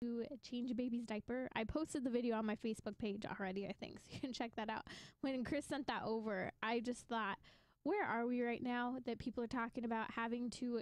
to change a baby's diaper. I posted the video on my Facebook page already, I think, so you can check that out. When Chris sent that over, I just thought, where are we right now that people are talking about having to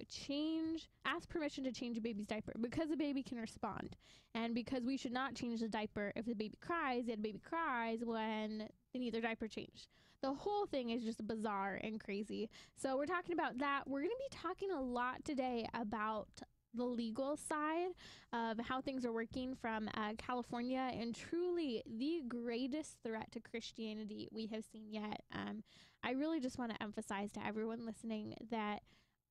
ask permission to change a baby's diaper because a baby can respond, and because we should not change the diaper if the baby cries, and the baby cries when they need their diaper changed. The whole thing is just bizarre and crazy. So we're talking about that. We're going to be talking a lot today about the legal side of how things are working from California, and truly the greatest threat to Christianity we have seen yet. I really just want to emphasize to everyone listening that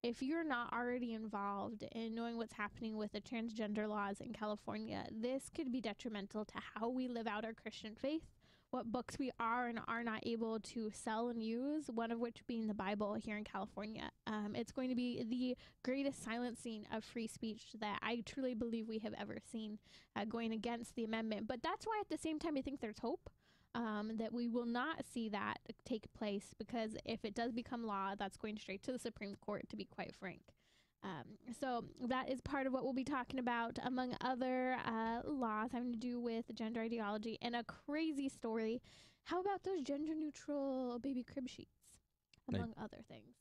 if you're not already involved in knowing what's happening with the transgender laws in California, this could be detrimental to how we live out our Christian faith, what books we are and are not able to sell and use, one of which being the Bible here in California. It's going to be the greatest silencing of free speech that I truly believe we have ever seen, going against the amendment. But that's why at the same time I think there's hope that we will not see that take place, because if it does become law, that's going straight to the Supreme Court, to be quite frank. So that is part of what we'll be talking about, among other laws having to do with gender ideology and a crazy story. How about those gender neutral baby crib sheets, among other things?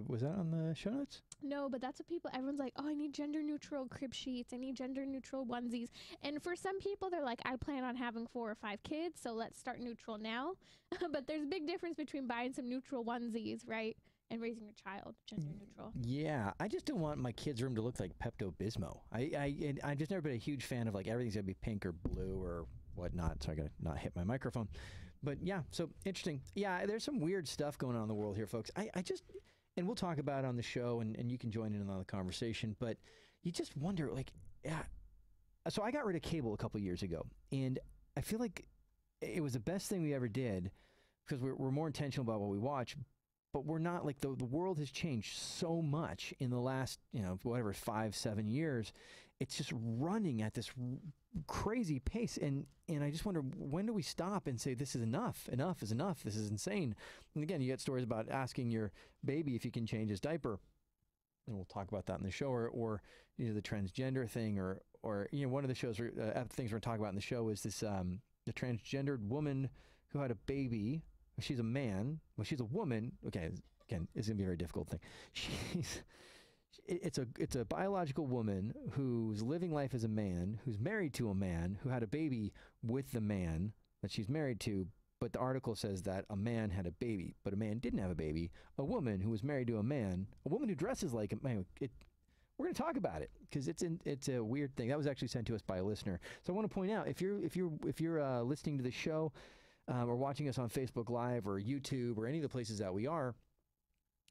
Was that on the show notes? No, but that's what everyone's like, oh, I need gender neutral crib sheets. I need gender neutral onesies. And for some people, they're like, I plan on having 4 or 5 kids, so let's start neutral now. But there's a big difference between buying some neutral onesies, right, and raising your child gender neutral. Yeah, I just don't want my kids' room to look like Pepto-Bismol. I've just never been a huge fan of like everything's gonna be pink or blue or whatnot, so I gotta not hit my microphone. But yeah, so interesting. Yeah, there's some weird stuff going on in the world here, folks. And we'll talk about it on the show, and you can join in on the conversation, but you just wonder, like, yeah. So I got rid of cable a couple years ago, and I feel like it was the best thing we ever did, because we're more intentional about what we watch. But we're not, like, the world has changed so much in the last, 5-7 years. It's just running at this crazy pace. And I just wonder, when do we stop and say, this is enough? Enough is enough. This is insane. And again, you get stories about asking your baby if you can change his diaper. And we'll talk about that in the show, or the transgender thing, or one of the shows, things we're going to talk about in the show is this, the transgendered woman who had a baby. She's a man. Well, she's a woman. Okay, again, it's going to be a very difficult thing. It's a biological woman who's living life as a man, who's married to a man, who had a baby with the man that she's married to, but the article says that a man had a baby, but a man didn't have a baby. A woman who was married to a man, a woman who dresses like a man. We're going to talk about it because it's a weird thing. That was actually sent to us by a listener. So I want to point out, if you're listening to the show, or watching us on Facebook Live or YouTube or any of the places that we are,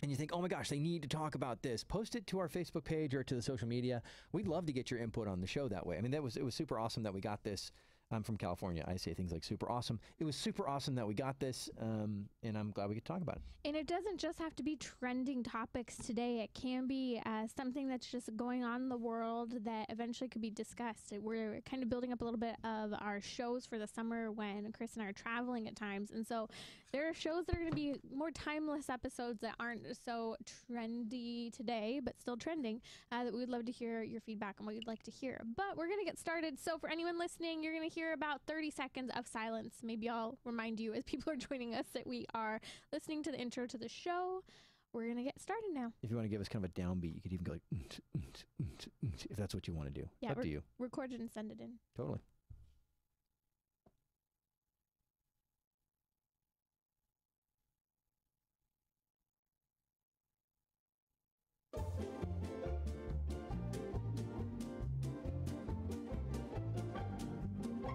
and you think, oh my gosh, they need to talk about this, post it to our Facebook page or to the social media. We'd love to get your input on the show that way. I mean, it was super awesome that we got this. I'm from California. I say things like super awesome. It was super awesome that we got this, and I'm glad we could talk about it. And it doesn't just have to be trending topics today. It can be something that's just going on in the world that eventually could be discussed. We're kind of building up a little bit of our shows for the summer when Chris and I are traveling at times. And so there are shows that are going to be more timeless episodes that aren't so trendy today, but still trending, that we would love to hear your feedback on what you'd like to hear. But we're going to get started. So for anyone listening, you're going to hear about 30 seconds of silence. Maybe I'll remind you as people are joining us that we are listening to the intro to the show. We're going to get started now. If you want to give us kind of a downbeat, you could even go like, if that's what you want to do. Yeah, it's up to you. Record it and send it in. Totally.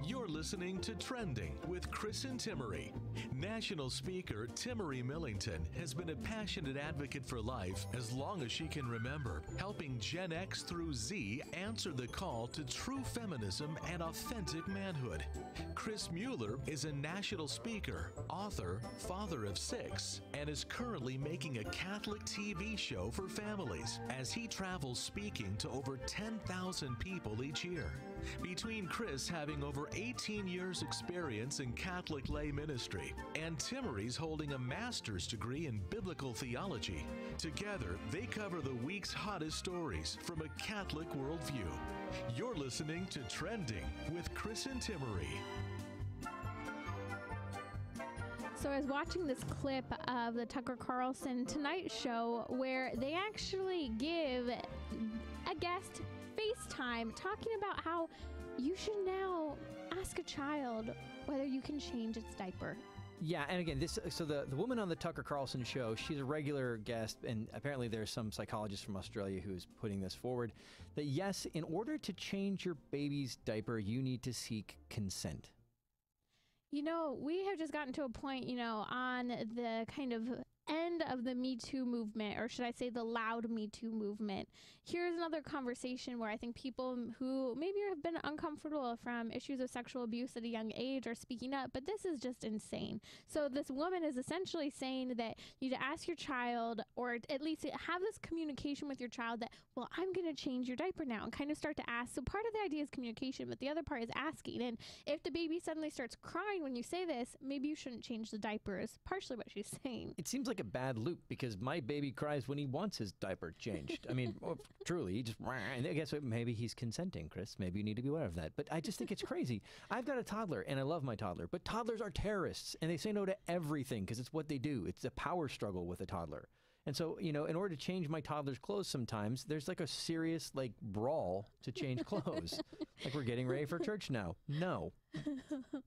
You're listening to Trending with Chris and Timmerie. National speaker Timmerie Millington has been a passionate advocate for life as long as she can remember, helping Gen X through Z answer the call to true feminism and authentic manhood. Chris Mueller is a national speaker, author, father of 6, and is currently making a Catholic TV show for families as he travels speaking to over 10,000 people each year. Between Chris having over 18 years experience in Catholic lay ministry And Timmerie's holding a master's degree in biblical theology. Together, they cover the week's hottest stories from a Catholic worldview. You're listening to Trending with Chris and Timmerie. So I was watching this clip of the Tucker Carlson Tonight Show where they actually give a guest FaceTime talking about how you should now ask a child whether you can change its diaper. Yeah, and again, the woman on the Tucker Carlson show, she's a regular guest, and apparently there's some psychologist from Australia who's putting this forward, that yes, in order to change your baby's diaper, you need to seek consent. You know, we have just gotten to a point, on the kind of end of the Me Too movement, or should I say the loud Me Too movement. Here's another conversation where I think people who maybe have been uncomfortable from issues of sexual abuse at a young age are speaking up, but this is just insane. So this woman is essentially saying that you need to ask your child, or at least have this communication with your child that, well, I'm going to change your diaper now, and kind of start to ask. So part of the idea is communication, but the other part is asking. And if the baby suddenly starts crying when you say this, maybe you shouldn't change the diaper, is partially what she's saying. It seems like a bad loop, because my baby cries when he wants his diaper changed. I mean, truly, he just, and I guess maybe he's consenting, Chris. Maybe you need to be aware of that. But I just think it's crazy. I've got a toddler, and I love my toddler, but toddlers are terrorists, and they say no to everything because it's what they do. It's a power struggle with a toddler. And so, in order to change my toddler's clothes sometimes, there's like a serious, brawl to change clothes. Like, we're getting ready for church now. No,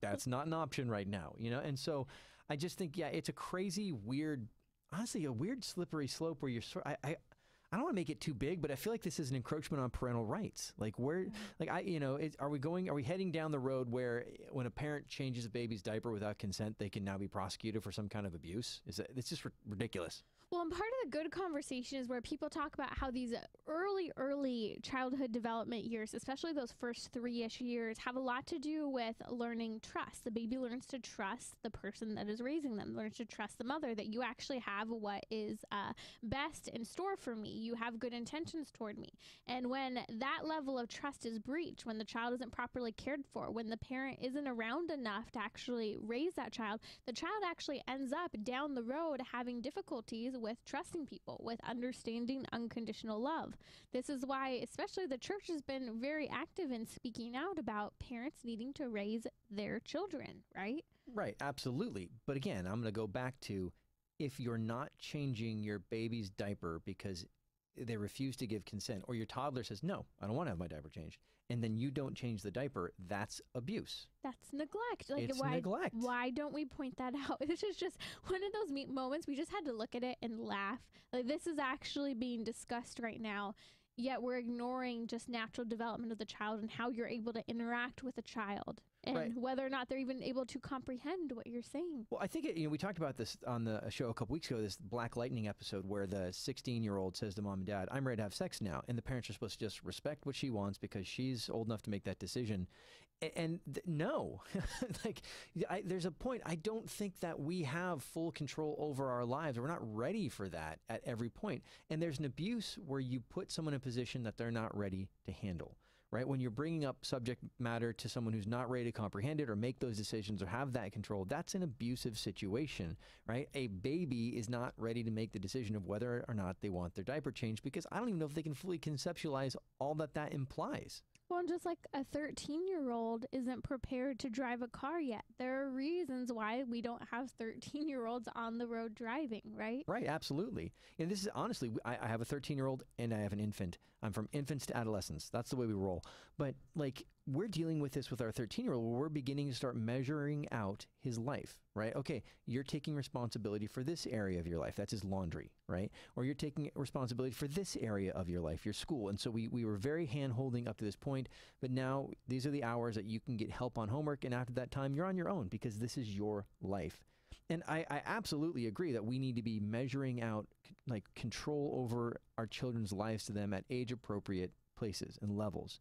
that's not an option right now, And so I just think, it's a crazy, weird, honestly, a weird slippery slope where you're I don't want to make it too big, but I feel like this is an encroachment on parental rights. Are we heading down the road where when a parent changes a baby's diaper without consent, they can now be prosecuted for some kind of abuse? It's just ridiculous. Well, and part of the good conversation is where people talk about how these early childhood development years, especially those first 3-ish years, have a lot to do with learning trust. The baby learns to trust the person that is raising them, learns to trust the mother, that you actually have what is best in store for me. You have good intentions toward me. And when that level of trust is breached, when the child isn't properly cared for, when the parent isn't around enough to actually raise that child, the child actually ends up down the road having difficulties with trusting people, with understanding unconditional love. This is why especially the church has been very active in speaking out about parents needing to raise their children, right? Right, absolutely. But again, I'm going to go back to, if you're not changing your baby's diaper because they refuse to give consent, or your toddler says, no, I don't want to have my diaper changed, and then you don't change the diaper, that's abuse. That's neglect. It's neglect. Why don't we point that out? This is just one of those moments we just had to look at it and laugh. This is actually being discussed right now, yet we're ignoring just natural development of the child and how you're able to interact with a child. And whether or not they're even able to comprehend what you're saying. Well, I think, we talked about this on the show a couple weeks ago, this Black Lightning episode where the 16-year-old says to mom and dad, I'm ready to have sex now. And the parents are supposed to just respect what she wants because she's old enough to make that decision. No, there's a point. I don't think that we have full control over our lives. We're not ready for that at every point. And there's an abuse where you put someone in a position that they're not ready to handle. Right? When you're bringing up subject matter to someone who's not ready to comprehend it or make those decisions or have that control, that's an abusive situation, right? A baby is not ready to make the decision of whether or not they want their diaper changed, because I don't even know if they can fully conceptualize all that implies. Well, and just like a 13-year-old isn't prepared to drive a car yet. There are reasons why we don't have 13-year-olds on the road driving, right? Right, absolutely. And this is, honestly, I have a 13-year-old and I have an infant. I'm from infants to adolescents. That's the way we roll. But, we're dealing with this with our 13-year-old where we're beginning to start measuring out his life, right? Okay, you're taking responsibility for this area of your life. That's his laundry, right? Or you're taking responsibility for this area of your life, your school. And so we were very hand-holding up to this point, but now these are the hours that you can get help on homework, and after that time, you're on your own because this is your life. And I absolutely agree that we need to be measuring out control over our children's lives to them at age-appropriate places and levels.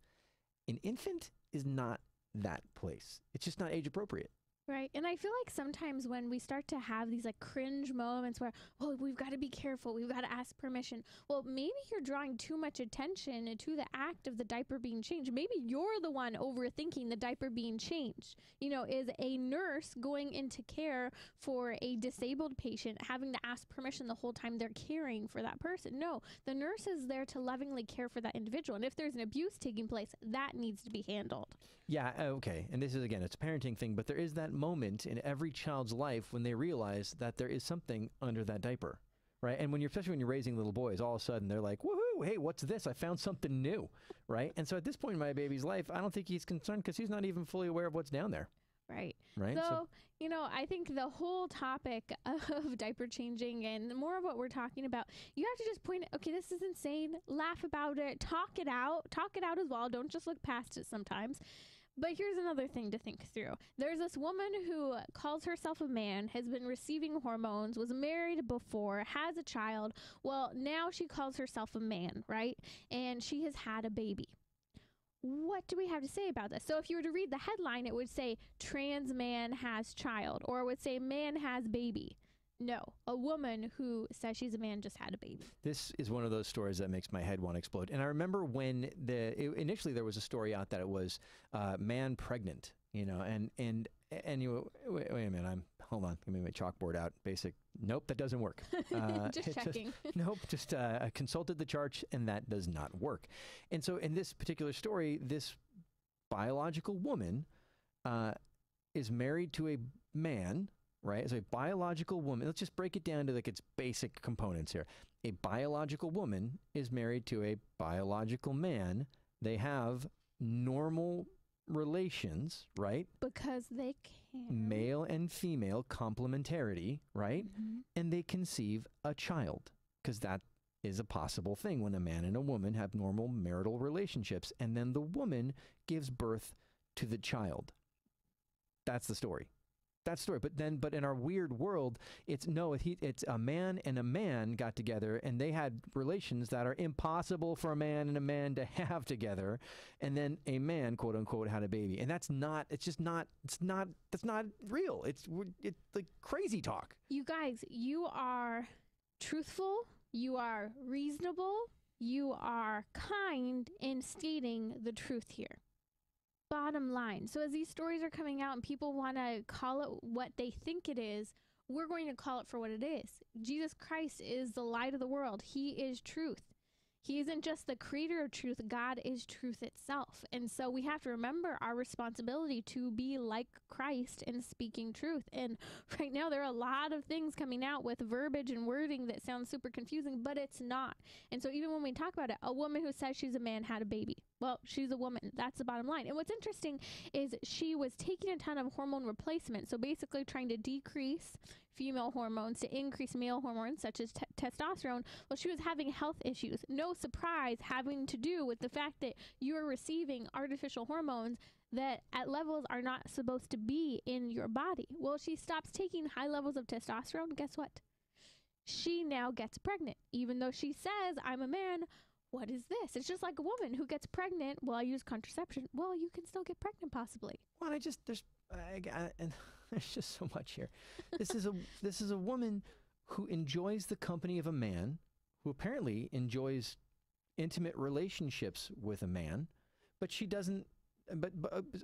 An infant is not that place. It's just not age appropriate. Right. And I feel like sometimes when we start to have these like cringe moments where, oh, we've got to be careful, we've got to ask permission. Well, maybe you're drawing too much attention to the act of the diaper being changed. Maybe you're the one overthinking the diaper being changed. You know, is a nurse going into care for a disabled patient having to ask permission the whole time they're caring for that person? No, the nurse is there to lovingly care for that individual. And if there's an abuse taking place, that needs to be handled. Yeah, okay. And this is, again, it's a parenting thing, but there is that moment in every child's life when they realize that there is something under that diaper, right? And when you're, especially when you're raising little boys, all of a sudden they're like, woohoo, hey, what's this? I found something new, right? And so at this point in my baby's life, I don't think he's concerned because he's not even fully aware of what's down there. Right. Right. So, you know, I think the whole topic of diaper changing and more of what we're talking about, you have to just point, okay, this is insane. Laugh about it. Talk it out as well. Don't just look past it sometimes. But here's another thing to think through. There's this woman who calls herself a man, has been receiving hormones, was married before, has a child. Well, now she calls herself a man, right? And she has had a baby. What do we have to say about this? So if you were to read the headline, it would say trans man has child, or it would say man has baby. No, a woman who says she's a man just had a baby. This is one of those stories that makes my head want to explode. And I remember when initially there was a story out that it was man pregnant, you know, and you wait a minute, hold on, let me get my chalkboard out. Basic, nope, that doesn't work. Just checking. Just consulted the charts, and that does not work. And so in this particular story, this biological woman is married to a man. Right? As a biological woman, let's just break it down to like its basic components here. A biological woman is married to a biological man. They have normal relations, right? Because they can. Male and female complementarity, right? Mm-hmm. And they conceive a child, because that is a possible thing when a man and a woman have normal marital relationships. And then the woman gives birth to the child. That's the story. That story. But in our weird world, it's a man and a man got together and they had relations that are impossible for a man and a man to have together. And then a man, quote unquote, had a baby. And that's not real. It's like crazy talk. You guys, you are truthful. You are reasonable. You are kind in stating the truth here. Bottom line. So as these stories are coming out and people want to call it what they think it is, we're going to call it for what it is. Jesus Christ is the light of the world. He is truth. He isn't just the creator of truth. God is truth itself. And so we have to remember our responsibility to be like Christ in speaking truth. And right now there are a lot of things coming out with verbiage and wording that sounds super confusing, but it's not. And so even when we talk about it, a woman who says she's a man had a baby. Well, she's a woman. That's the bottom line. And what's interesting is she was taking a ton of hormone replacement. So basically trying to decrease female hormones to increase male hormones such as testosterone. Well, she was having health issues. No surprise, having to do with the fact that you're receiving artificial hormones that at levels are not supposed to be in your body. Well, she stops taking high levels of testosterone. Guess what? She now gets pregnant. Even though she says, I'm a man, what is this? It's just like a woman who gets pregnant. Well, I use contraception. Well, you can still get pregnant possibly. Well, there's just so much here. This is a woman who enjoys the company of a man, who apparently enjoys intimate relationships with a man, but she doesn't. But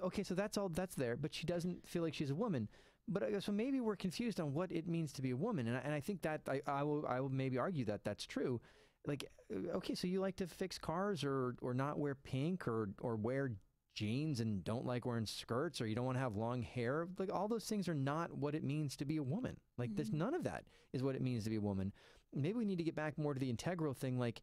okay, so that's all that's there. But she doesn't feel like she's a woman. But so maybe we're confused on what it means to be a woman, and I think that I will maybe argue that that's true. Like, okay, so you like to fix cars or not wear pink or wear jeans and don't like wearing skirts, or you don't want to have long hair. Like, all those things are not what it means to be a woman. Like, there's none of that is what it means to be a woman. Maybe we need to get back more to the integral thing. Like,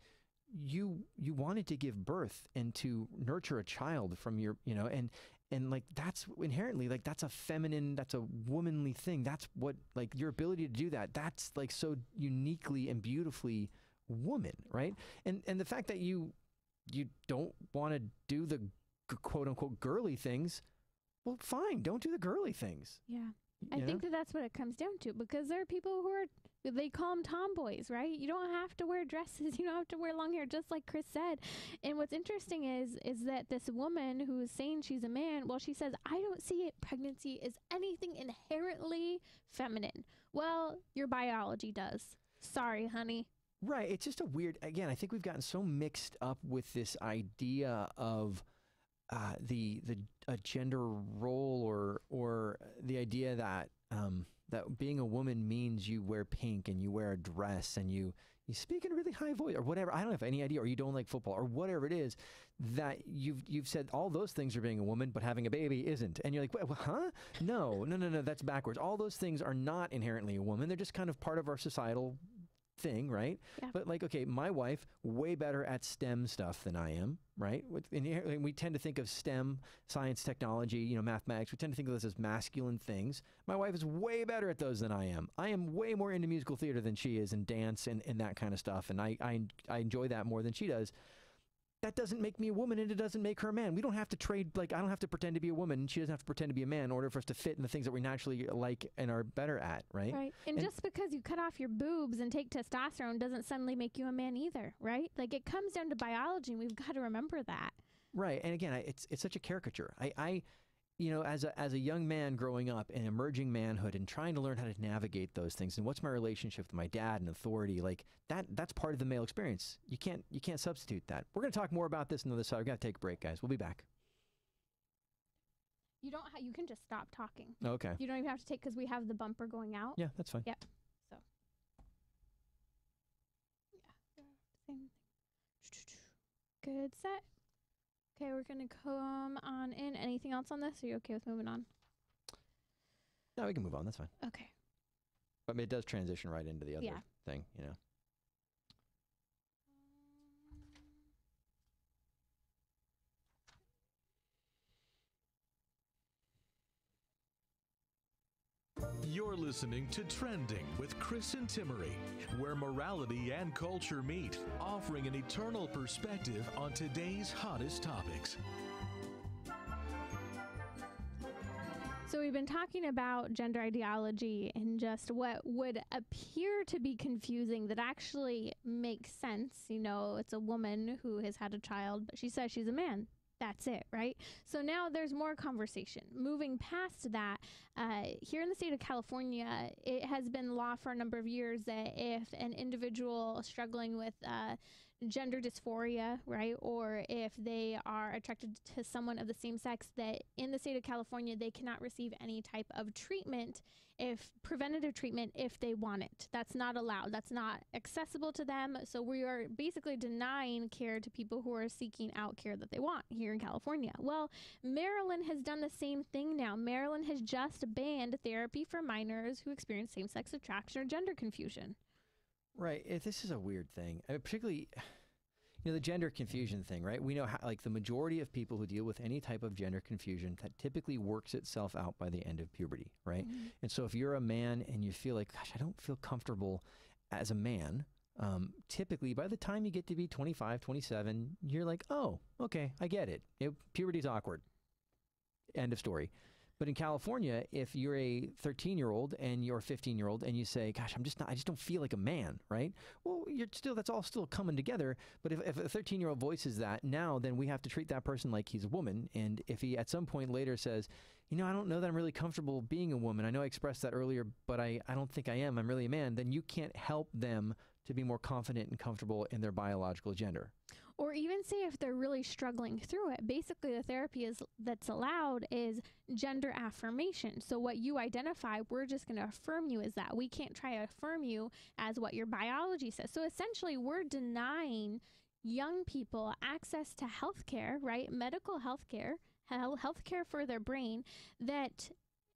you wanted to give birth and to nurture a child from your, and like, that's inherently, like, that's a feminine, that's a womanly thing. That's what, like, your ability to do that, that's like so uniquely and beautifully woman, right? And the fact that you don't want to do the quote unquote girly things, well, fine, don't do the girly things. Yeah. I think that's what it comes down to, because there are people who are They call them tomboys, right? You don't have to wear dresses. You don't have to wear long hair, just like Chris said. And what's interesting is that this woman who is saying she's a man, well, she says, I don't see it. Pregnancy is anything inherently feminine. Well, your biology does. Sorry, honey. Right. It's just a weird, again, I think we've gotten so mixed up with this idea of a gender role or the idea that that being a woman means you wear pink and you wear a dress and you speak in a really high voice or whatever. I don't have any idea, or you don't like football or whatever it is, that you've said all those things are being a woman, but having a baby isn't. And you're like, well, huh? No, that's backwards. All those things are not inherently a woman. They're just kind of part of our societal thing, right? Yeah. But like, okay, my wife, way better at STEM stuff than I am, right? We tend to think of STEM, science, technology, mathematics. We tend to think of those as masculine things. My wife is way better at those than I am. I am way more into musical theater than she is, and dance and that kind of stuff. And I enjoy that more than she does. That doesn't make me a woman, and it doesn't make her a man. We don't have to trade, I don't have to pretend to be a woman, and she doesn't have to pretend to be a man in order for us to fit in the things that we naturally like and are better at, right? Right. And just because you cut off your boobs and take testosterone doesn't suddenly make you a man either, right? Like, it comes down to biology, and we've got to remember that. Right. And again, it's such a caricature. I as a young man growing up in emerging manhood and trying to learn how to navigate those things, and what's my relationship with my dad and authority, like that's part of the male experience. You can't substitute that. We're going to talk more about this on the other side. We've got to take a break, guys. We'll be back. You don't. You can just stop talking. Okay. You don't even have to take, because we have the bumper going out. Yeah, that's fine. Yep. So. Yeah. Same thing. Good, set. Okay, we're going to come on in. Anything else on this? Are you okay with moving on? No, we can move on. That's fine. Okay. But it does transition right into the other thing, You're listening to Trending with Chris and Timmerie, where morality and culture meet, offering an eternal perspective on today's hottest topics. So we've been talking about gender ideology and just what would appear to be confusing that actually makes sense. It's a woman who has had a child, but she says she's a man. That's it, right? So now there's more conversation. Moving past that, here in the state of California, it has been law for a number of years that if an individual struggling with gender dysphoria, right, or if they are attracted to someone of the same sex, that in the state of California, they cannot receive any type of treatment, preventative treatment, if they want it. That's not allowed. That's not accessible to them. So we are basically denying care to people who are seeking out care that they want here in California. Well, Maryland has done the same thing now. Maryland has just banned therapy for minors who experience same-sex attraction or gender confusion. Right. This is a weird thing, particularly, the gender confusion thing, right? We know how, the majority of people who deal with any type of gender confusion, that typically works itself out by the end of puberty, right? Mm-hmm. And so if you're a man and you feel like, gosh, I don't feel comfortable as a man, typically by the time you get to be 25, 27, you're like, oh, okay, I get it. Puberty's awkward. End of story. But in California, if you're a 13-year-old and you're a 15-year-old and you say, gosh, I just don't feel like a man, right? Well, that's all still coming together. But if a 13-year-old voices that now, then we have to treat that person like he's a woman. And if he at some point later says, I don't know that I'm really comfortable being a woman. I know I expressed that earlier, but I don't think I am. I'm really a man. Then you can't help them to be more confident and comfortable in their biological gender. Or even say if they're really struggling through it. Basically, the therapy that's allowed is gender affirmation. So what you identify, we're just going to affirm you as that. We can't try to affirm you as what your biology says. So essentially, we're denying young people access to health care, right? Medical health care, health care for their brain, that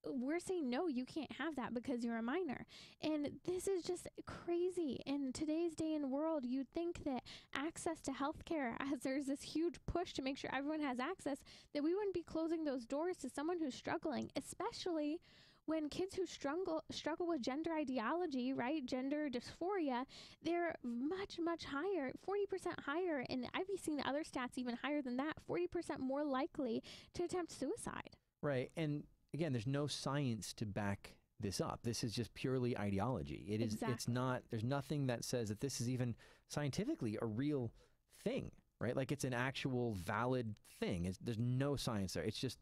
we're saying, no, you can't have that because you're a minor. And this is just crazy. In today's day and world, you'd think that access to healthcare, as there's this huge push to make sure everyone has access, that we wouldn't be closing those doors to someone who's struggling, especially when kids who struggle with gender ideology, right, gender dysphoria, they're much, much higher, 40% higher, and I've seen other stats even higher than that, 40% more likely to attempt suicide. Right, and again, there's no science to back this up. This is just purely ideology. It is. Exactly. It's not. There's nothing that says that this is even scientifically a real thing, right? Like it's an actual valid thing. There's no science there. It's just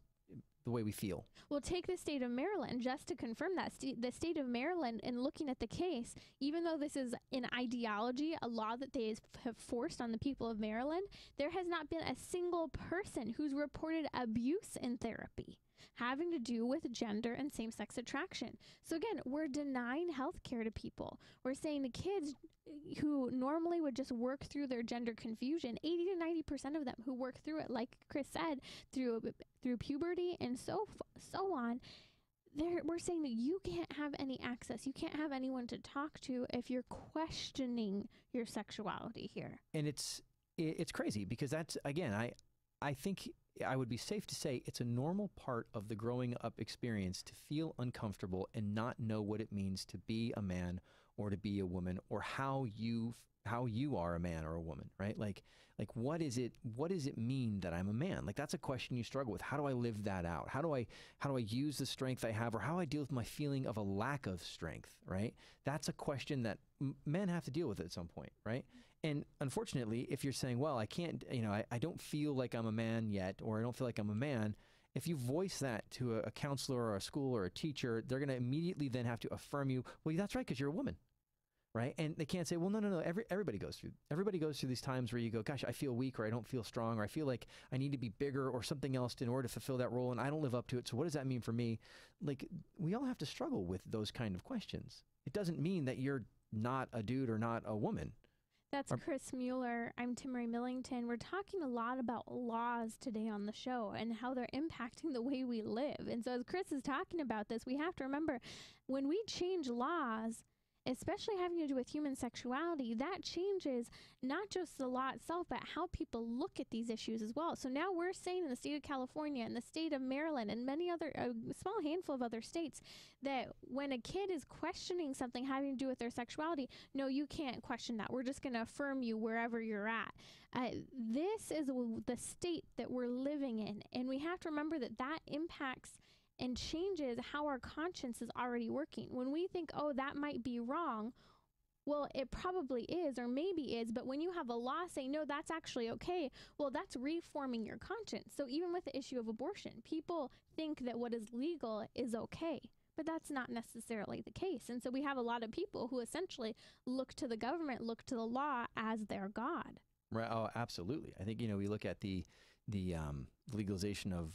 the way we feel. Well, take the state of Maryland, just to confirm that. The state of Maryland, in looking at the case, even though this is an ideology, a law that they have forced on the people of Maryland, there has not been a single person who's reported abuse in therapy having to do with gender and same-sex attraction. So again, we're denying health care to people. We're saying to kids who normally would just work through their gender confusion, 80 to 90% of them who work through it, like Chris said, through puberty and so on, we're saying that you can't have any access. You can't have anyone to talk to if you're questioning your sexuality here. And it's crazy because that's, again, I think I would be safe to say it's a normal part of the growing up experience to feel uncomfortable and not know what it means to be a man or to be a woman, or how you are a man or a woman, right? Like what does it mean that I'm a man? Like that's a question you struggle with. How do I live that out? How do I use the strength I have, or how do I deal with my feeling of a lack of strength, right? That's a question that men have to deal with at some point, right? And unfortunately, if you're saying, well, I can't, I don't feel like I'm a man yet, or I don't feel like I'm a man, if you voice that to a counselor or a school or a teacher, they're going to immediately then have to affirm you. Well, that's right, because you're a woman, right? And they can't say, well, no. Everybody goes through these times where you go, gosh, I feel weak, or I don't feel strong, or I feel like I need to be bigger or something else in order to fulfill that role, and I don't live up to it. So what does that mean for me? Like, we all have to struggle with those kind of questions. It doesn't mean that you're not a dude or not a woman. That's Chris Mueller. I'm Timmerie Millington. We're talking a lot about laws today on the show and how they're impacting the way we live. And so as Chris is talking about this, we have to remember when we change laws, especially having to do with human sexuality, that changes not just the law itself, but how people look at these issues as well. So now we're saying in the state of California and the state of Maryland and many other, a small handful of other states, that when a kid is questioning something having to do with their sexuality, no, you can't question that. We're just going to affirm you wherever you're at. This is the state that we're living in. And we have to remember that that impacts and changes how our conscience is already working. When we think, oh, that might be wrong, well, it probably is, or maybe is, but when you have a law saying, no, that's actually okay, well, that's reforming your conscience. So even with the issue of abortion, people think that what is legal is okay, but that's not necessarily the case. And so we have a lot of people who essentially look to the government, look to the law as their God. Right. Oh, absolutely. I think, we look at the legalization of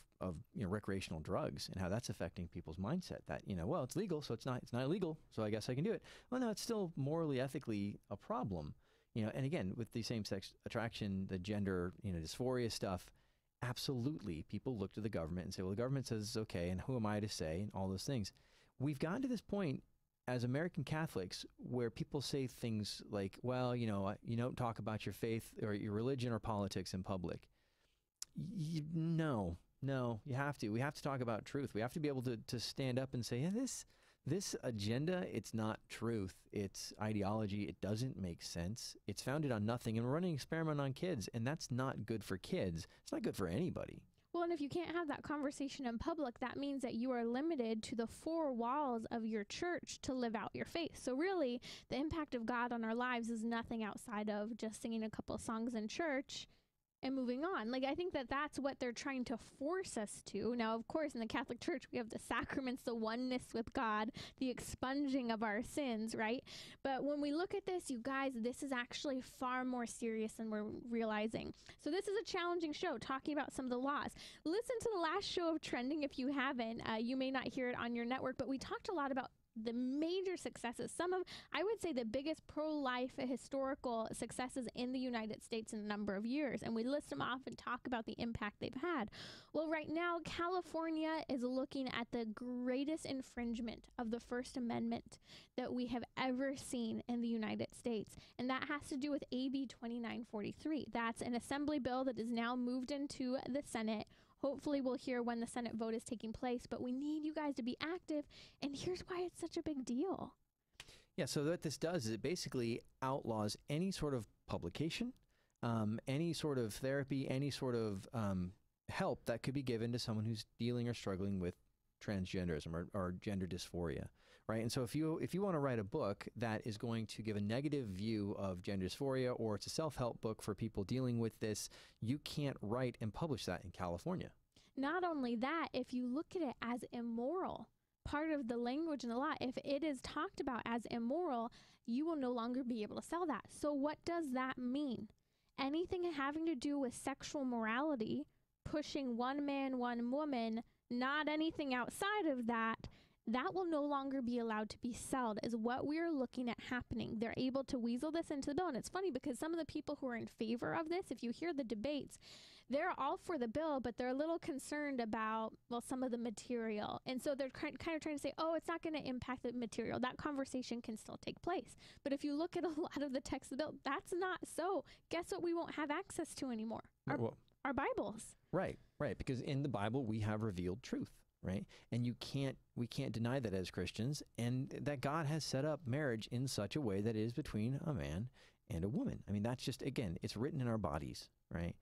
recreational drugs and how that's affecting people's mindset that, well, it's legal, so it's not illegal, so I guess I can do it. Well, no, it's still morally, ethically a problem, and again, with the same-sex attraction, the gender, dysphoria stuff, absolutely, people look to the government and say, well, the government says it's okay, and who am I to say, and all those things. We've gotten to this point as American Catholics where people say things like, well, you don't talk about your faith or your religion or politics in public. No, you have to. We have to talk about truth. We have to be able to stand up and say, yeah, this agenda, it's not truth. It's ideology. It doesn't make sense. It's founded on nothing. And we're running an experiment on kids, and that's not good for kids. It's not good for anybody. Well, and if you can't have that conversation in public, that means that you are limited to the four walls of your church to live out your faith. So really, the impact of God on our lives is nothing outside of just singing a couple of songs in church and moving on. Like, I think that that's what they're trying to force us to. Now, of course, in the Catholic Church, we have the sacraments, the oneness with God, the expunging of our sins, right? But when we look at this, you guys, this is actually far more serious than we're realizing. So this is a challenging show, talking about some of the laws. Listen to the last show of Trending if you haven't. You may not hear it on your network, but we talked a lot about the major successes, some of, I would say, the biggest pro-life historical successes in the United States in a number of years. And we list them off and talk about the impact they've had. Well, right now, California is looking at the greatest infringement of the First Amendment that we have ever seen in the United States. And that has to do with AB 2943. That's an assembly bill that is now moved into the Senate. Hopefully we'll hear when the Senate vote is taking place, but we need you guys to be active, and here's why it's such a big deal. Yeah, so what this does is it basically outlaws any sort of publication, any sort of therapy, any sort of help that could be given to someone who's dealing or struggling with transgenderism or gender dysphoria, right? And so if you want to write a book that is going to give a negative view of gender dysphoria, or it's a self-help book for people dealing with this, you can't write and publish that in California. Not only that, if you look at it as immoral, part of the language in the law, if it is talked about as immoral, you will no longer be able to sell that. So what does that mean? Anything having to do with sexual morality, pushing one man, one woman, not anything outside of that, that will no longer be allowed to be sold, is what we're looking at happening. They're able to weasel this into the bill. And it's funny because some of the people who are in favor of this, if you hear the debates, they're all for the bill, but they're a little concerned about, well, some of the material. And so they're kind of trying to say, oh, it's not going to impact the material. That conversation can still take place. But if you look at a lot of the text of the bill, that's not so. Guess what we won't have access to anymore? Our Bibles. Right. Because in the Bible, we have revealed truth, right? And we can't deny that as Christians, and that God has set up marriage in such a way that it is between a man and a woman. I mean, that's just, again, it's written in our bodies, right?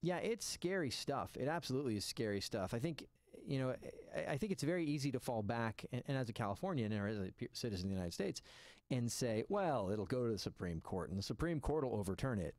Yeah, it's scary stuff. It absolutely is scary stuff. I think, I think it's very easy to fall back, and as a Californian or as a citizen of the United States, and say, well, it'll go to the Supreme Court, and the Supreme Court will overturn it.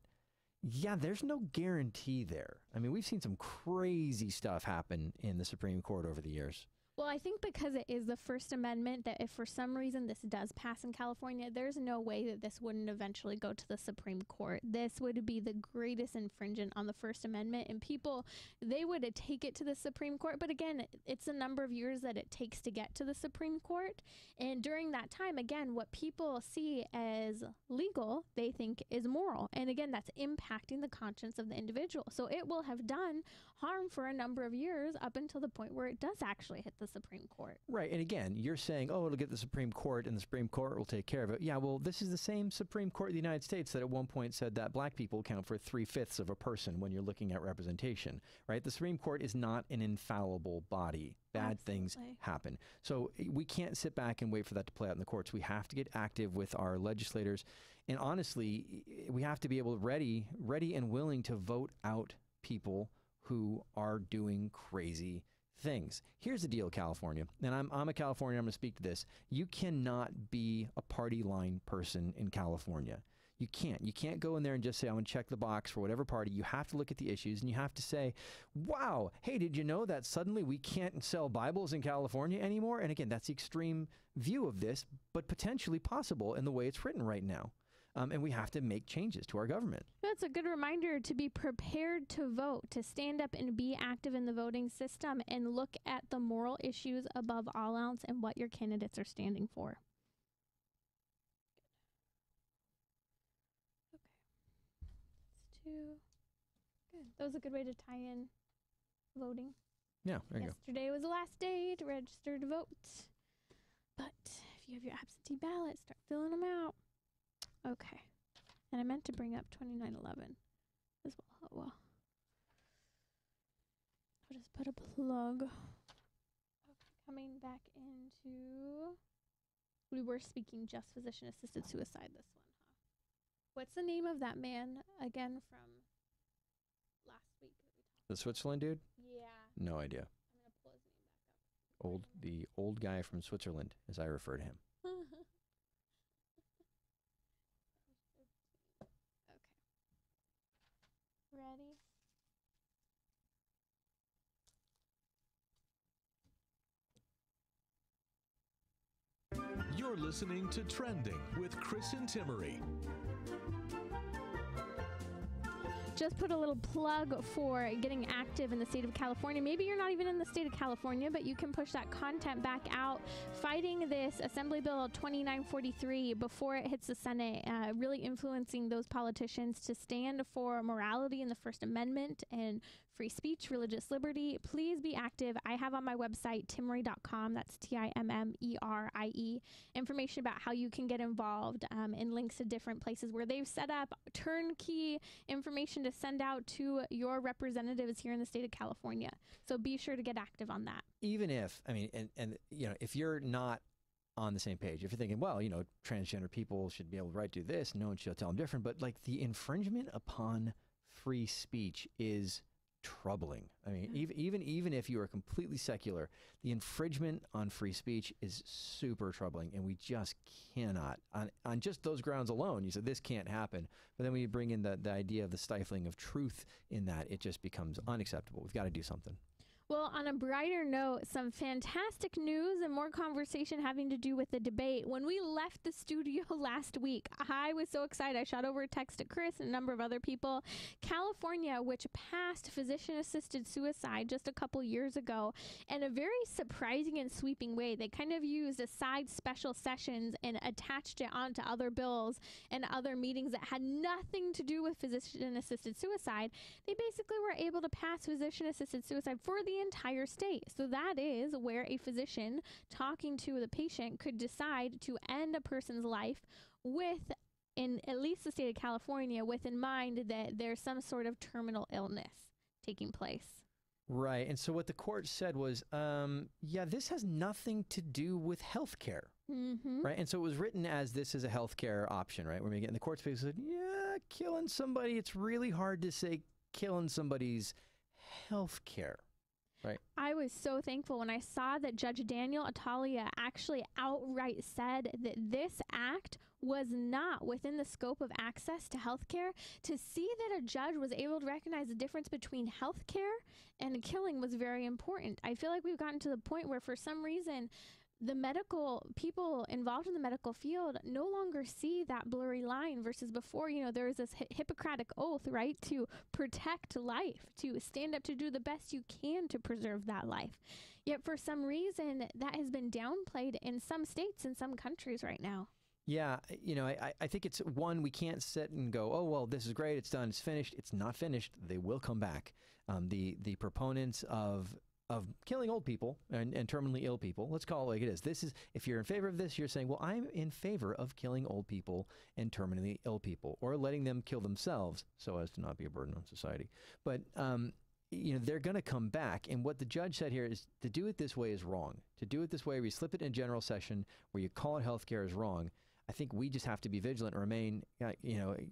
Yeah, there's no guarantee there. I mean, we've seen some crazy stuff happen in the Supreme Court over the years. Well, I think because it is the First Amendment, that if for some reason this does pass in California, there's no way that this wouldn't eventually go to the Supreme Court. This would be the greatest infringement on the First Amendment, and people, they would take it to the Supreme Court. But again, it's a number of years that it takes to get to the Supreme Court. And during that time, again, what people see as legal, they think is moral. And again, that's impacting the conscience of the individual. So it will have done harm for a number of years up until the point where it does actually hit the Supreme Court. Right. And again, you're saying, oh, it'll get the Supreme Court and the Supreme Court will take care of it. Yeah, well, this is the same Supreme Court of the United States that at one point said that black people count for 3/5 of a person when you're looking at representation, right? The Supreme Court is not an infallible body. Bad things happen. So we can't sit back and wait for that to play out in the courts. We have to get active with our legislators. And honestly, we have to be able to ready and willing to vote out people who are doing crazy things. Here's the deal, California, and I'm a Californian, I'm going to speak to this. You cannot be a party line person in California. You can't go in there and just say, I'm going to check the box for whatever party. You have to look at the issues, and you have to say, wow, hey, did you know that suddenly we can't sell Bibles in California anymore? And again, that's the extreme view of this, but potentially possible in the way it's written right now. And we have to make changes to our government. That's a good reminder to be prepared to vote, to stand up and be active in the voting system and look at the moral issues above all else and what your candidates are standing for. Okay. Let's do. Good. That was a good way to tie in voting. Yeah, there you go. Yesterday was the last day to register to vote. But if you have your absentee ballot, start filling them out. Okay. And I meant to bring up 2911 as well. Oh, well. I'll just put a plug. Okay, coming back into... We were speaking just physician-assisted suicide this one, huh? What's the name of that man again from last week that we talked about? The Switzerland dude? Yeah. No idea. I'm going to pull his name back up. The old guy from Switzerland, as I refer to him. Ready? You're listening to Trending with Chris and Timmerie. Just put a little plug for getting active in the state of California. Maybe you're not even in the state of California, but you can push that content back out, fighting this Assembly Bill 2943 before it hits the Senate, really influencing those politicians to stand for morality in the First Amendment and free speech, religious liberty. Please be active. I have on my website, timmerie.com, that's Timmerie, information about how you can get involved and links to different places where they've set up turnkey information to send out to your representatives here in the state of California. So be sure to get active on that. Even if, I mean, and you know, if you're not on the same page, if you're thinking, well, you know, transgender people should be able to do this, no one should tell them different, but like the infringement upon free speech is troubling. I mean, even if you are completely secular, the infringement on free speech is super troubling, and we just cannot, on just those grounds alone, you said this can't happen. But then when you bring in the idea of the stifling of truth in that, it just becomes unacceptable. We've got to do something. Well, on a brighter note, some fantastic news and more conversation having to do with the debate. When we left the studio last week, I was so excited. I shot over a text to Chris and a number of other people. California, which passed physician-assisted suicide just a couple years ago in a very surprising and sweeping way. They kind of used aside special sessions and attached it onto other bills and other meetings that had nothing to do with physician-assisted suicide. They basically were able to pass physician-assisted suicide for the entire state. So that is where a physician talking to the patient could decide to end a person's life with, in at least the state of California, with in mind that there's some sort of terminal illness taking place. Right. And so what the court said was, this has nothing to do with health care. Mm-hmm. Right. And so it was written as this is a health care option, right? When we get in the court space, said, killing somebody, it's really hard to say killing somebody's health care. Right. I was so thankful when I saw that Judge Daniel Atalia actually outright said that this act was not within the scope of access to health care. To see that a judge was able to recognize the difference between health care and killing was very important. I feel like we've gotten to the point where for some reason the medical people involved in the medical field no longer see that blurry line versus before, there was this Hippocratic oath, right, to protect life, to stand up to do the best you can to preserve that life. Yet for some reason that has been downplayed in some states and some countries right now. Yeah, I think it's one, we can't sit and go, oh, well, this is great, it's done, it's finished. It's not finished. They will come back. The proponents of killing old people and terminally ill people, let's call it like it is. This is, if you're in favor of this, you're saying, well, I'm in favor of killing old people and terminally ill people, or letting them kill themselves so as to not be a burden on society. But, they're going to come back. And what the judge said here is to do it this way is wrong. To do it this way, where you slip it in general session, where you call it healthcare, is wrong. I think we just have to be vigilant and remain,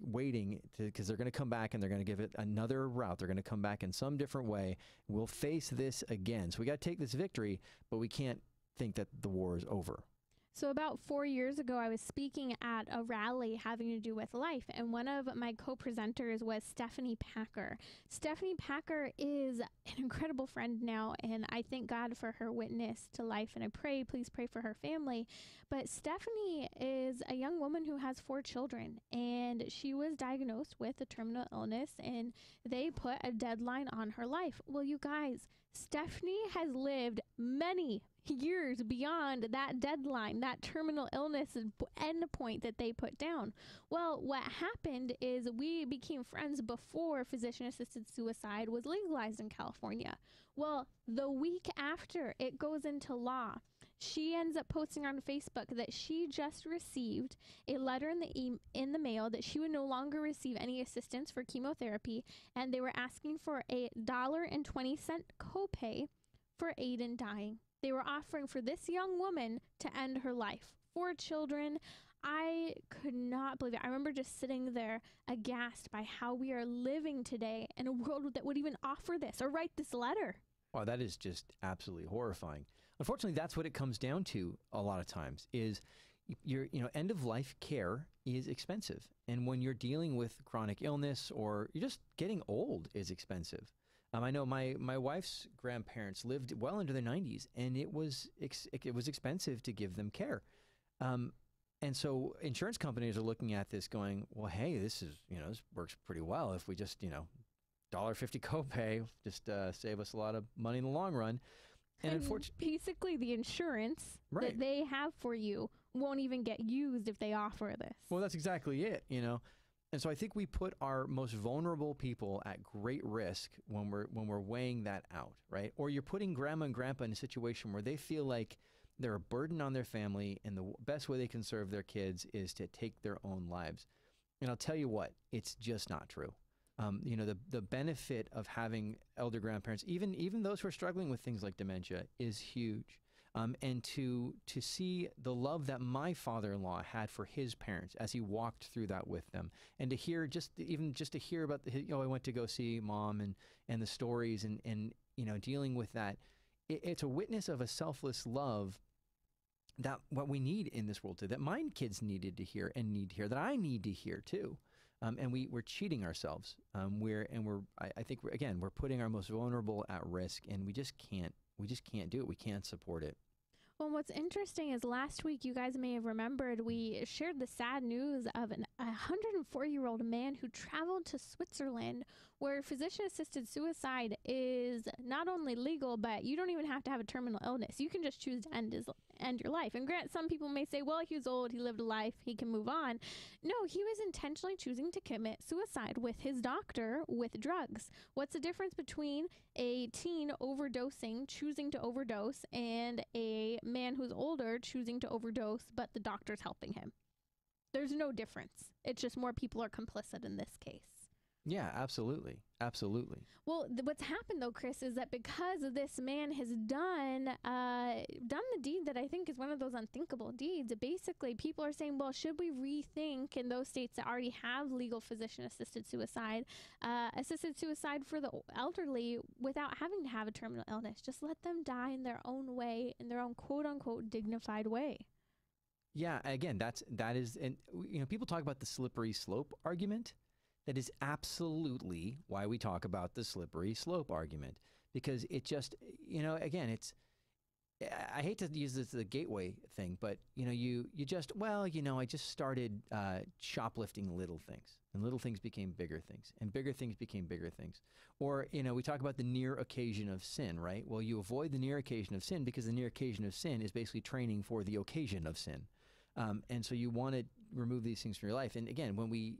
waiting, because they're going to come back and they're going to give it another route. They're going to come back in some different way. We'll face this again. So we got to take this victory, but we can't think that the war is over. So about 4 years ago, I was speaking at a rally having to do with life, and one of my co-presenters was Stephanie Packer. Stephanie Packer is an incredible friend now, and I thank God for her witness to life, and please pray for her family. But Stephanie is a young woman who has 4 children, and she was diagnosed with a terminal illness, and they put a deadline on her life. Well, you guys, Stephanie has lived many years beyond that deadline, that terminal illness end point that they put down. Well, what happened is we became friends before physician-assisted suicide was legalized in California. Well, the week after it goes into law, she ends up posting on Facebook that she just received a letter in the mail that she would no longer receive any assistance for chemotherapy, and they were asking for $1.20 copay for aid in dying. They were offering for this young woman to end her life. 4 children. I could not believe it. I remember just sitting there aghast by how we are living today in a world that would even offer this or write this letter. Wow, that is just absolutely horrifying. Unfortunately, that's what it comes down to a lot of times is your end of life care is expensive. And when you're dealing with chronic illness or you're just getting old is expensive. I know my wife's grandparents lived well into their 90s, and it was expensive to give them care. And so insurance companies are looking at this going, well, hey, this works pretty well. If we just, $1.50 copay, just save us a lot of money in the long run. And unfortunately, basically the insurance right. that they have for you won't even get used if they offer this. Well, that's exactly it, And so I think we put our most vulnerable people at great risk when we're weighing that out, right? Or you're putting grandma and grandpa in a situation where they feel like they're a burden on their family, and the best way they can serve their kids is to take their own lives. And I'll tell you what, it's just not true. The benefit of having elder grandparents, even those who are struggling with things like dementia, is huge. and to see the love that my father-in-law had for his parents as he walked through that with them, and to hear just to hear about I went to go see mom and the stories and dealing with that. It's a witness of a selfless love that what we need in this world today, that my kids needed to hear and need to hear, that I need to hear too. And we're cheating ourselves. I think we're putting our most vulnerable at risk, and we just can't do it. We can't support it. Well, what's interesting is last week, you guys may have remembered, we shared the sad news of a 104-year-old man who traveled to Switzerland, where physician-assisted suicide is not only legal, but you don't even have to have a terminal illness. You can just choose to end your life. And grant, some people may say, well, he was old, he lived a life, he can move on. No, he was intentionally choosing to commit suicide with his doctor with drugs. What's the difference between a teen overdosing, choosing to overdose, and a man who's older choosing to overdose, but the doctor's helping him? There's no difference. It's just more people are complicit in this case. Yeah, absolutely. Absolutely. Well, what's happened, though, Chris, is that because this man has done the deed that I think is one of those unthinkable deeds, basically people are saying, well, should we rethink in those states that already have legal physician-assisted suicide for the elderly without having to have a terminal illness? Just let them die in their own way, in their own quote-unquote dignified way. Yeah, again, that is, and people talk about the slippery slope argument. That is absolutely why we talk about the slippery slope argument, because it just, again, I hate to use this as a gateway thing, but, I just started shoplifting little things, and little things became bigger things, and bigger things became bigger things. Or, we talk about the near occasion of sin, right? Well, you avoid the near occasion of sin because the near occasion of sin is basically training for the occasion of sin. And so you want to remove these things from your life. And again, when we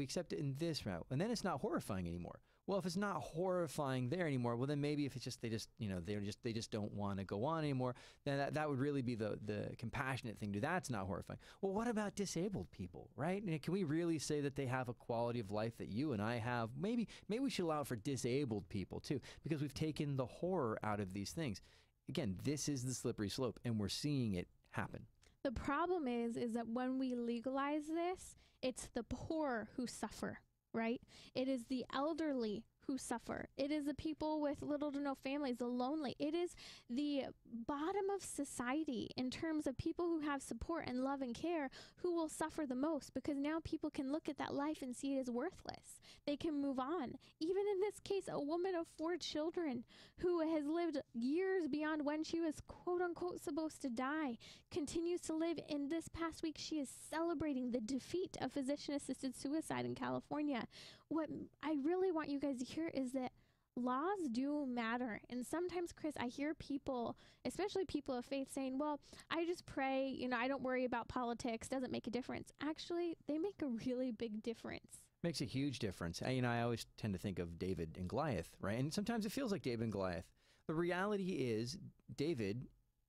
accept it in this route, and then it's not horrifying anymore. Well, if it's not horrifying there anymore, well, then maybe if it's just, they just don't want to go on anymore, then that would really be the compassionate thing to do. That's not horrifying. Well, what about disabled people, right? And can we really say that they have a quality of life that you and I have? Maybe we should allow it for disabled people too, because we've taken the horror out of these things. Again, this is the slippery slope, and we're seeing it happen. The problem is that when we legalize this, it's the poor who suffer, right? It is the elderly who suffer. It is the people with little to no families, the lonely. It is the bottom of society in terms of people who have support and love and care who will suffer the most, because now people can look at that life and see it as worthless. They can move on. Even in this case, a woman of 4 children who has lived years beyond when she was quote unquote supposed to die continues to live. In this past week, she is celebrating the defeat of physician-assisted suicide in California. What I really want you guys to hear is that laws do matter. And sometimes, Chris, I hear people, especially people of faith, saying, well, I just pray, I don't worry about politics, doesn't make a difference. Actually, they make a really big difference. Makes a huge difference. I always tend to think of David and Goliath, right? And sometimes it feels like David and Goliath. The reality is David,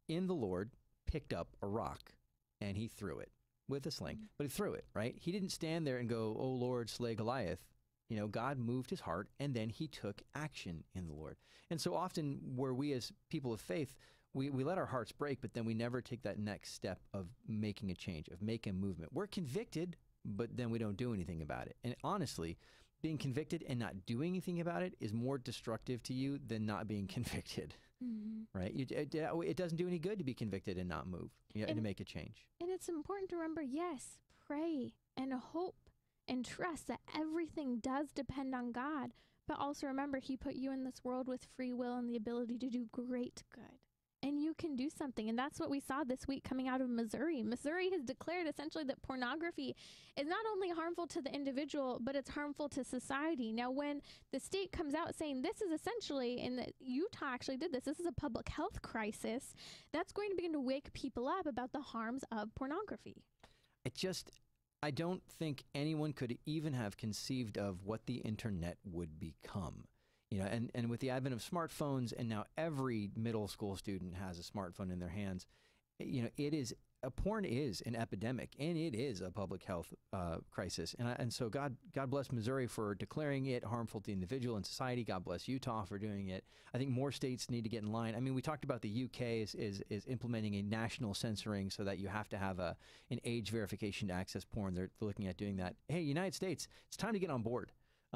in the Lord, picked up a rock and he threw it with a sling, but he threw it, right? He didn't stand there and go, oh, Lord, slay Goliath. God moved his heart, and then he took action in the Lord. And so often where we as people of faith, we let our hearts break, but then we never take that next step of making a change, of making a movement. We're convicted, but then we don't do anything about it. And honestly, being convicted and not doing anything about it is more destructive to you than not being convicted, right? It doesn't do any good to be convicted and not move, and to make a change. And it's important to remember, yes, pray and hope and trust that everything does depend on God. But also remember, he put you in this world with free will and the ability to do great good. And you can do something. And that's what we saw this week coming out of Missouri. Missouri has declared essentially that pornography is not only harmful to the individual, but it's harmful to society. Now, when the state comes out saying this is essentially, and Utah actually did this is a public health crisis, that's going to begin to wake people up about the harms of pornography. I don't think anyone could even have conceived of what the internet would become. And with the advent of smartphones, and now every middle school student has a smartphone in their hands, it is porn is an epidemic, and it is a public health crisis. And so God bless Missouri for declaring it harmful to the individual and society. God bless Utah for doing it. I think more states need to get in line. I mean, we talked about the UK is implementing a national censoring so that you have to have an age verification to access porn. They're looking at doing that. Hey, United States, it's time to get on board.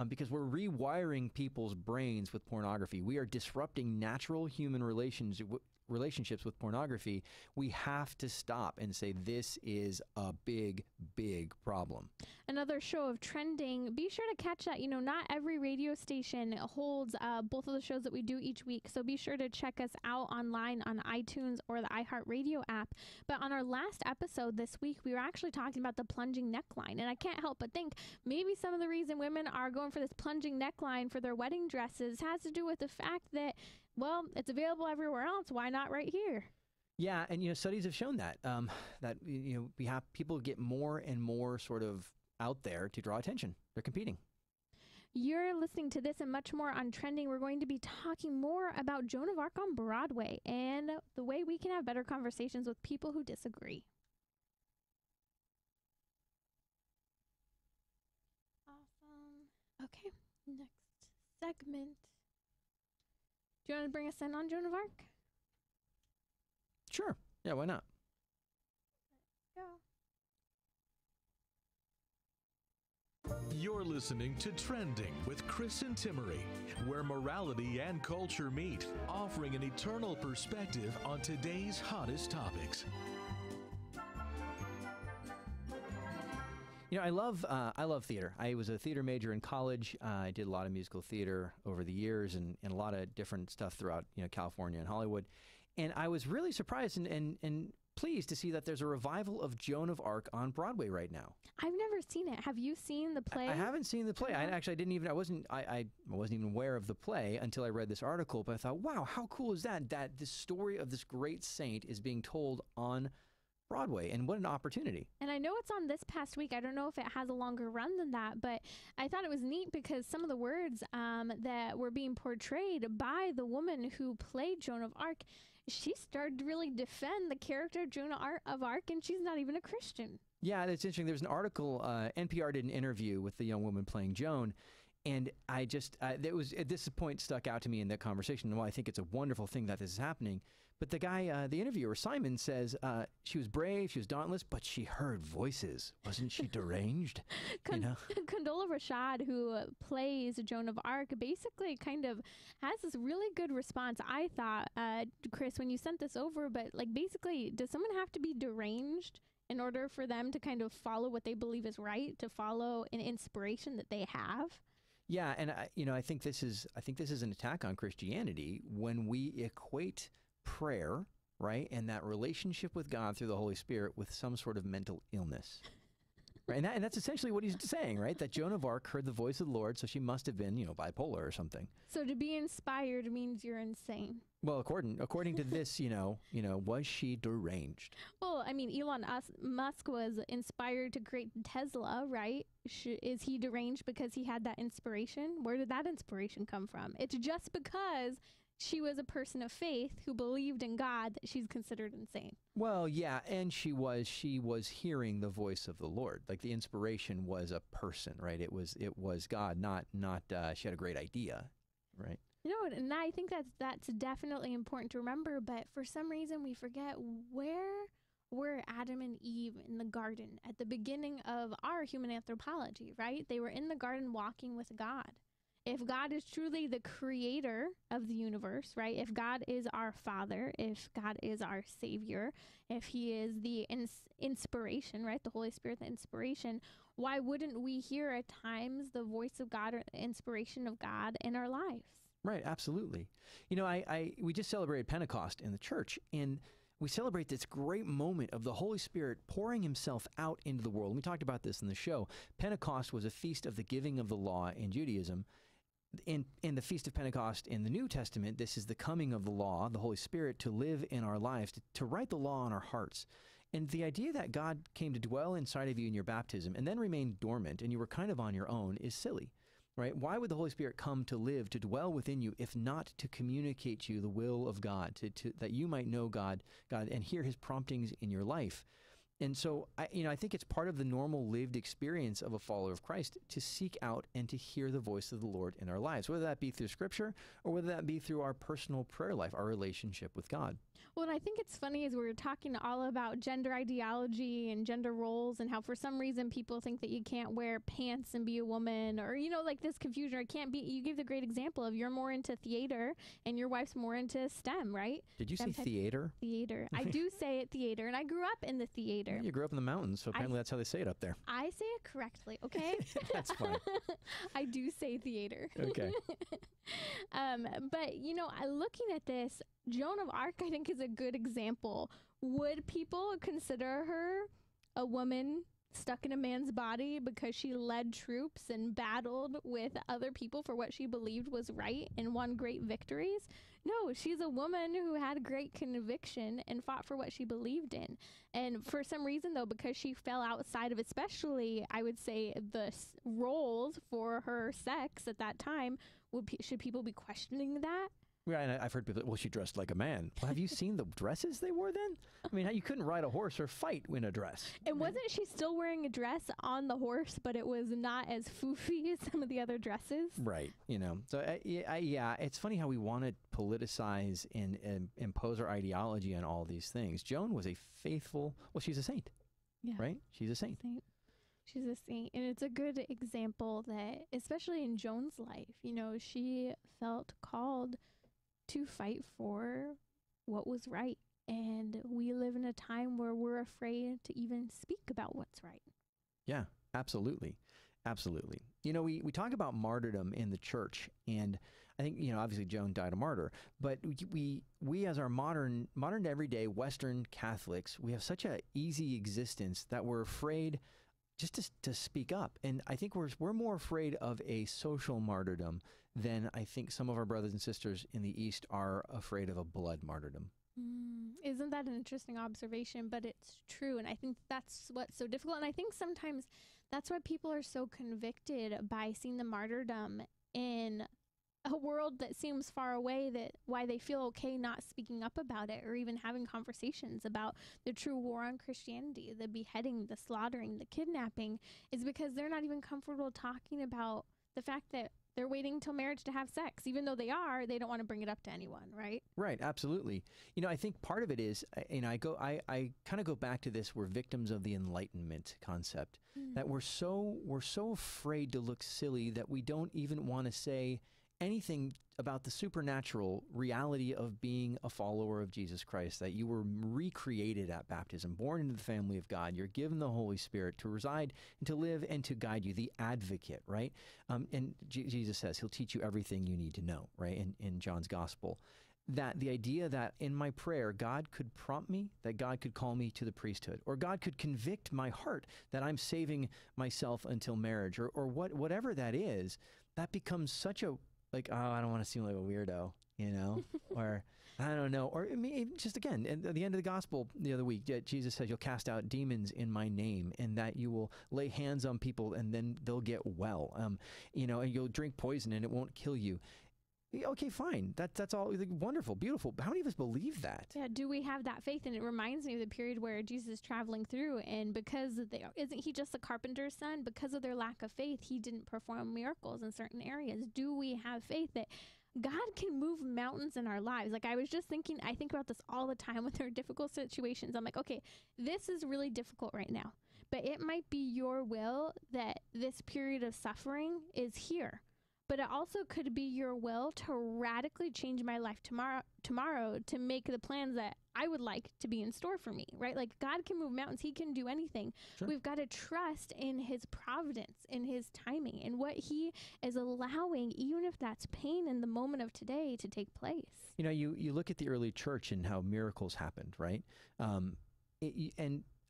Because we're rewiring people's brains with pornography. We are disrupting natural human relationships with pornography. We have to stop and say this is a big, big problem. Another show of trending. Be sure to catch that. Not every radio station holds both of the shows that we do each week. So be sure to check us out online on iTunes or the iHeartRadio app. But on our last episode this week, we were actually talking about the plunging neckline. And I can't help but think maybe some of the reason women are going for this plunging neckline for their wedding dresses has to do with the fact that, well, it's available everywhere else. Why not right here? Yeah, and studies have shown that we have people get more and more sort of out there to draw attention. They're competing. You're listening to this and much more on Trending. We're going to be talking more about Joan of Arc on Broadway and the way we can have better conversations with people who disagree. Awesome. Okay, next segment. Do you want to bring us in on Joan of Arc? Sure. Yeah, why not? Go. You're listening to Trending with Chris and Timmerie, where morality and culture meet, offering an eternal perspective on today's hottest topics. I love theater. I was a theater major in college. I did a lot of musical theater over the years and a lot of different stuff throughout California and Hollywood. And I was really surprised and pleased to see that there's a revival of Joan of Arc on Broadway right now. I've never seen it. Have you seen the play? I haven't seen the play. I wasn't even aware of the play until I read this article, but I thought, wow, how cool is that this story of this great saint is being told on Broadway, and what an opportunity. And I know it's on this past week. I don't know if it has a longer run than that, but I thought it was neat because some of the words that were being portrayed by the woman who played Joan of Arc, she started to really defend the character Joan of Arc, and she's not even a Christian. Yeah, it's interesting. There's an article, NPR did an interview with the young woman playing Joan, and this point stuck out to me in that conversation, and why I think it's a wonderful thing that this is happening. But the guy, the interviewer, Simon, says she was brave, she was dauntless, but she heard voices. Wasn't she deranged? Condola Rashad, who plays Joan of Arc, basically kind of has this really good response, I thought, Chris, when you sent this over. But basically, does someone have to be deranged in order for them to kind of follow what they believe is right, to follow an inspiration that they have? Yeah, and I think this is an attack on Christianity when we equate prayer, right, and that relationship with God through the Holy Spirit with some sort of mental illness. Right? And that's essentially what he's saying, right? That Joan of Arc heard the voice of the Lord, so she must have been, bipolar or something. So to be inspired means you're insane. Well, according to this, was she deranged? Well, I mean, Elon Musk was inspired to create Tesla, right? Is he deranged because he had that inspiration? Where did that inspiration come from? It's just because she was a person of faith who believed in God that she's considered insane. Well, yeah, and she was hearing the voice of the Lord. Like the inspiration was a person, right? It was God, not she had a great idea, right? And I think that's definitely important to remember, but for some reason we forget where were Adam and Eve in the garden at the beginning of our human anthropology, right? They were in the garden walking with God. If God is truly the creator of the universe, right? If God is our Father, if God is our Savior, if he is the inspiration, right? The Holy Spirit, the inspiration, why wouldn't we hear at times the voice of God or the inspiration of God in our lives? Right, absolutely. We just celebrated Pentecost in the church, and we celebrate this great moment of the Holy Spirit pouring himself out into the world. And we talked about this in the show. Pentecost was a feast of the giving of the law in Judaism. In the Feast of Pentecost in the New Testament, this is the coming of the law, the Holy Spirit, to live in our lives, to write the law on our hearts. And the idea that God came to dwell inside of you in your baptism and then remain dormant and you were kind of on your own is silly. right? Why would the Holy Spirit come to live, to dwell within you, if not to communicate to you the will of God, that you might know God, and hear his promptings in your life? And so, I think it's part of the normal lived experience of a follower of Christ to seek out and to hear the voice of the Lord in our lives, whether that be through Scripture or whether that be through our personal prayer life, our relationship with God. Well, and I think it's funny as we're talking all about gender ideology and gender roles and how for some reason people think that you can't wear pants and be a woman, or, like this confusion, or it can't be. You gave the great example of you're more into theater and your wife's more into STEM, right? Did you say theater? Theater. I do say it theater, and I grew up in the theater. You grew up in the mountains, so apparently that's how they say it up there. I say it correctly, okay? That's fine. I do say theater. Okay. But, looking at this, Joan of Arc, I think, is a good example. Would people consider her a woman stuck in a man's body because she led troops and battled with other people for what she believed was right and won great victories? No, she's a woman who had great conviction and fought for what she believed in. And for some reason, though, because she fell outside of, especially, I would say, the roles for her sex at that time, should people be questioning that? Yeah, and I've heard people, well, she dressed like a man. Well, have you seen the dresses they wore then? I mean, you couldn't ride a horse or fight in a dress. And wasn't she still wearing a dress on the horse, but it was not as foofy as some of the other dresses? Right. So, yeah, it's funny how we want to politicize and impose our ideology on all these things. Joan was a faithful, she's a saint, right? She's a saint. She's a saint. And it's a good example that, especially in Joan's life, she felt called to fight for what was right. And we live in a time where we're afraid to even speak about what's right. Yeah, absolutely. Absolutely. We talk about martyrdom in the church, and I think, obviously Joan died a martyr, but we as our modern everyday Western Catholics, we have such an easy existence that we're afraid just to speak up. And I think we're more afraid of a social martyrdom than I think some of our brothers and sisters in the East are afraid of a blood martyrdom. Isn't that an interesting observation? But it's true. And I think that's what's so difficult. And I think sometimes that's why people are so convicted by seeing the martyrdom in a world that seems far away, that why they feel okay not speaking up about it or even having conversations about the true war on Christianity, the beheading, the slaughtering, the kidnapping, is because they're not even comfortable talking about the fact that they're waiting till marriage to have sex. Even though they don't want to bring it up to anyone, right? Right, absolutely. I think part of it is, I kind of go back to this, we're victims of the Enlightenment concept, that we're so afraid to look silly that we don't even want to say anything about the supernatural reality of being a follower of Jesus Christ, that you were recreated at baptism, born into the family of God. You're given the Holy Spirit to reside and to live and to guide you, the advocate, right? And Jesus says he'll teach you everything you need to know, right? In John's gospel, that the idea that in my prayer, God could prompt me, that God could call me to the priesthood, or God could convict my heart that I'm saving myself until marriage, or whatever that is, that becomes such a, I don't want to seem like a weirdo, or I don't know. Or just again, at the end of the gospel the other week, Jesus says, you'll cast out demons in my name, and that you will lay hands on people and then they'll get well. And you'll drink poison and it won't kill you. Okay, fine. That's all wonderful, beautiful. How many of us believe that? Yeah, do we have that faith? And it reminds me of the period where Jesus is traveling through, and because isn't he just a carpenter's son? Because of their lack of faith, he didn't perform miracles in certain areas. Do we have faith that God can move mountains in our lives? I was just thinking, I think about this all the time when there are difficult situations. I'm like, okay, this is really difficult right now, but it might be your will that this period of suffering is here. But it also could be your will to radically change my life tomorrow to make the plans that I would like to be in store for me, right? God can move mountains. He can do anything. Sure. We've got to trust in his providence, in his timing, and what he is allowing, even if that's pain in the moment of today, to take place. You look at the early church and how miracles happened, right? And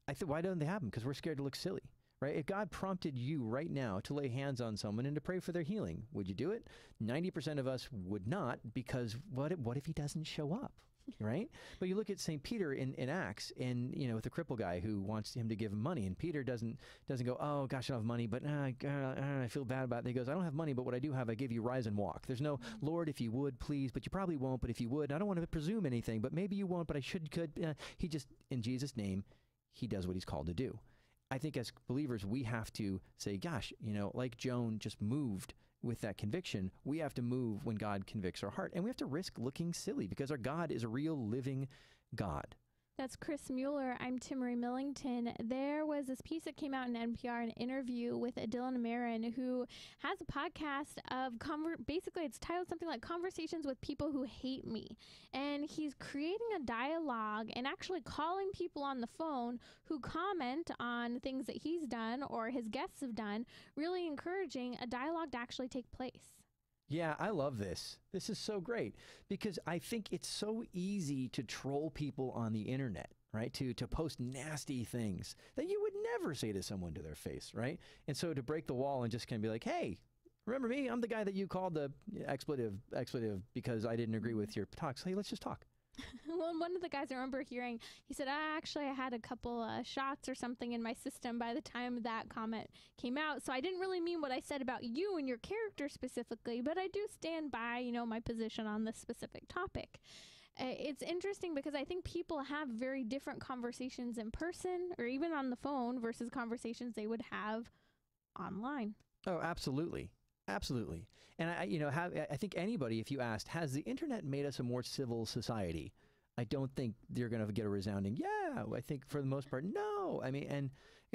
I think, why don't they happen? Because we're scared to look silly. Right? If God prompted you right now to lay hands on someone and to pray for their healing, would you do it? 90% of us would not, because what if he doesn't show up? right? But you look at St. Peter in Acts, and with the cripple guy who wants him to give him money, and Peter doesn't go, oh gosh, I don't have money, but I feel bad about it. He goes, I don't have money, but what I do have, I give you, rise and walk. There's no, Lord, if you would, please, but you probably won't, but if you would, I don't want to presume anything, but maybe you won't, but I could. He just, in Jesus' name, he does what he's called to do. I think as believers, we have to say, gosh, like Joan just moved with that conviction, we have to move when God convicts our heart. And we have to risk looking silly because our God is a real living God. That's Chris Mueller. I'm Timmerie Millington. There was this piece that came out in NPR, an interview with Dylan Marin, who has a podcast of, basically it's titled something like Conversations with People Who Hate Me. And he's creating a dialogue and actually calling people on the phone who comment on things that he's done or his guests have done, really encouraging a dialogue to actually take place. Yeah, I love this. This is so great because I think it's so easy to troll people on the internet, right? To post nasty things that you would never say to someone to their face, right? And so to break the wall and just kind of be like, hey, remember me? I'm the guy that you called the expletive because I didn't agree with your talks. Hey, let's just talk. Well, one of the guys I remember hearing, he said, I had a couple shots or something in my system by the time that comment came out. So I didn't really mean what I said about you and your character specifically, but I do stand by, my position on this specific topic. It's interesting because I think people have very different conversations in person or even on the phone versus conversations they would have online. Oh, absolutely. Absolutely. And I think anybody, if you asked, has the internet made us a more civil society? I don't think they're going to get a resounding, yeah. I think for the most part, no. I mean, and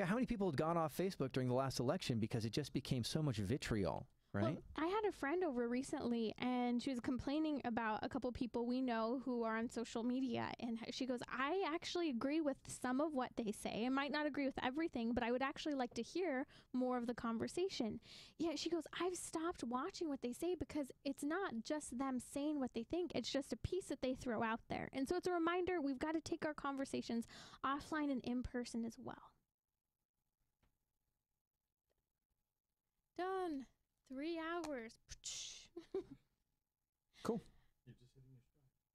how many people had gone off Facebook during the last election because it just became so much vitriol, right? Well, I had a friend over recently, and she was complaining about a couple people we know who are on social media, and she goes, I actually agree with some of what they say. I might not agree with everything, but I would actually like to hear more of the conversation. Yeah, she goes, I've stopped watching what they say because it's not just them saying what they think. It's just a piece that they throw out there. And so it's a reminder we've got to take our conversations offline and in person as well. Done. 3 hours. Cool.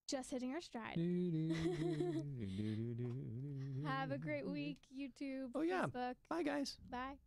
Just hitting our stride. Have a great week, YouTube, Oh, yeah. Facebook. Bye, guys. Bye.